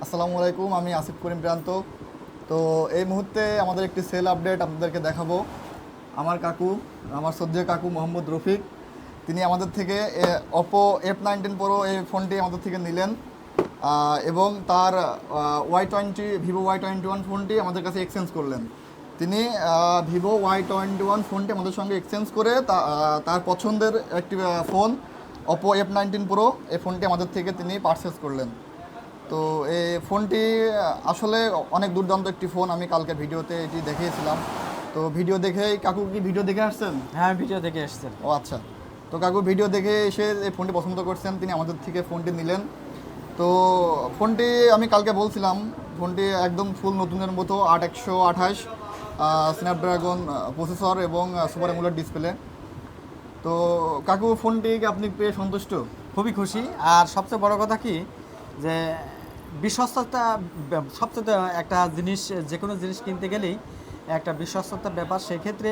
আসসালামু আলাইকুম, আমি আসিফ করিম প্রান্ত। তো এই মুহূর্তে আমাদের একটি সেল আপডেট আপনাদেরকে দেখাবো। আমার শ্রদ্ধেয় কাকু মোহাম্মদ রফিক, তিনি আমাদের থেকে অপো F19 Pro এই ফোনটি আমাদের থেকে নিলেন এবং তার ভিভো Y21 ফোনটি আমাদের কাছে এক্সচেঞ্জ করলেন। তিনি ভিভো Y21 ফোনটি আমাদের সঙ্গে এক্সচেঞ্জ করে তার পছন্দের একটি ফোন অপো F19 Pro এই ফোনটি আমাদের থেকে তিনি পারচেস করলেন। তো এই ফোনটি আসলে অনেক দুর্দান্ত একটি ফোন। আমি কালকে ভিডিওতে এটি দেখিয়েছিলাম। তো ভিডিও দেখেই কাকু কি ভিডিও দেখে আসছেন? হ্যাঁ, ভিডিও দেখে এসেছেন। ও আচ্ছা। তো কাকু ভিডিও দেখে এসে এই ফোনটি পছন্দ করছেন, তিনি আমাদের থেকে ফোনটি নিলেন। তো ফোনটি আমি কালকে বলছিলাম, ফোনটি একদম ফুল নতুনের মতো 8128 স্ন্যাপড্রাগন প্রসেসর এবং সুপার অ্যামোলেড ডিসপ্লে। তো কাকু ফোনটি আপনি পেয়ে সন্তুষ্ট? খুবই খুশি। আর সবচেয়ে বড় কথা কি যে বিশ্বস্ততা সবচেয়ে একটা জিনিস, যে কোনো জিনিস কিনতে গেলেই একটা বিশ্বস্ততার ব্যাপার। সেক্ষেত্রে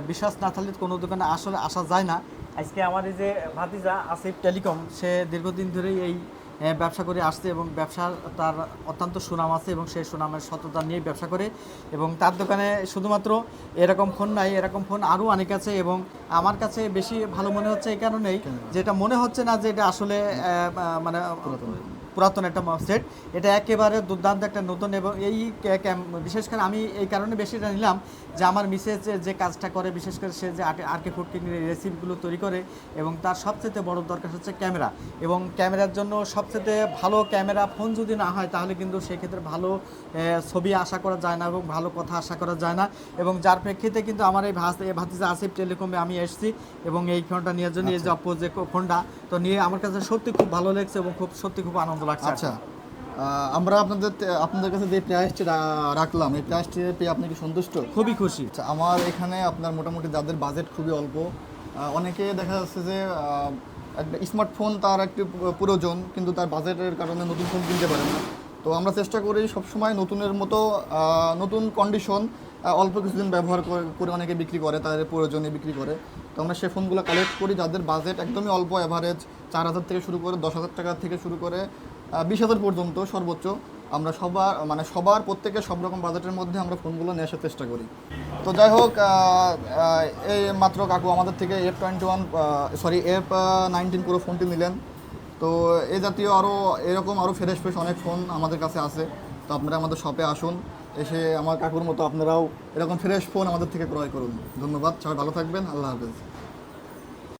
বিশ্বাস না থাকলে কোনো দোকানে আসলে আসা যায় না। আজকে আমার এই যে ভাতিজা আসিফ টেলিকম, সে দীর্ঘদিন ধরেই এই ব্যবসা করে আসছে এবং ব্যবসার তার অত্যন্ত সুনাম আছে এবং সেই সুনামের সততা নিয়ে ব্যবসা করে। এবং তার দোকানে শুধুমাত্র এরকম ফোন নাই, এরকম ফোন আরও অনেক আছে। এবং আমার কাছে বেশি ভালো মনে হচ্ছে এই কারণেই, যেটা মনে হচ্ছে না যে এটা আসলে মানে পুরাতন একটা সেট। এটা একেবারে দুর্দান্ত একটা নতুন। এবং এই বিশেষ করে আমি এই কারণে বেশিটা নিলাম যে আমার মিসেস যে কাজটা করে, বিশেষ করে সে যে আরকে ফুডকিং রেসিপিগুলো তৈরি করে, এবং তার সবচেয়ে বড় দরকার হচ্ছে ক্যামেরা। এবং ক্যামেরার জন্য সবচেয়ে ভালো ক্যামেরা ফোন যদি না হয় তাহলে কিন্তু সেক্ষেত্রে ভালো ছবি আশা করা যায় না এবং ভালো কথা আশা করা যায় না। এবং যার প্রেক্ষিতে কিন্তু আমার এই ভাতিজা আসিফ টেলিকমে আমি এসেছি এবং এই ফোনটা নেওয়ার জন্য, এই যে অপো যে ফোনটা তো নিয়ে আমার কাছে সত্যি খুব ভালো লাগছে এবং সত্যি খুব আনন্দ লাগছে। আচ্ছা, আমরা আপনাদের কাছে যে প্রাইসটি রাখলাম, এই প্রাইসটি পেয়ে আপনি কি সন্তুষ্ট? খুবই খুশি। আচ্ছা, আমার এখানে আপনার মোটামুটি যাদের বাজেট খুবই অল্প, অনেকে দেখা যাচ্ছে যে একটা স্মার্টফোন তার একটি প্রয়োজন, কিন্তু তার বাজেটের কারণে নতুন ফোন কিনতে পারে না। তো আমরা চেষ্টা করি সবসময় নতুনের মতো নতুন কন্ডিশন অল্প কিছুদিন ব্যবহার করে অনেকে বিক্রি করে, তাদের প্রয়োজনে বিক্রি করে। তো আমরা সেই ফোনগুলো কালেক্ট করি যাদের বাজেট একদমই অল্প, অ্যাভারেজ 4000 থেকে শুরু করে 10,000 টাকা থেকে শুরু করে 20,000 পর্যন্ত সর্বোচ্চ। আমরা সবার প্রত্যেকের সব রকম বাজেটের মধ্যে আমরা ফোনগুলো নিয়ে আসার চেষ্টা করি। তো যাই হোক, এই মাত্র কাকু আমাদের থেকে F19 Pro ফোনটি নিলেন। তো এই জাতীয় এরকম আরও ফ্রেশ অনেক ফোন আমাদের কাছে আছে। তো আপনারা আমাদের শপে আসুন, এসে আমার কাকুর মতো আপনারাও এরকম ফ্রেশ ফোন আমাদের থেকে ক্রয় করুন। ধন্যবাদ, সবাই ভালো থাকবেন। আল্লাহ হাফেজ।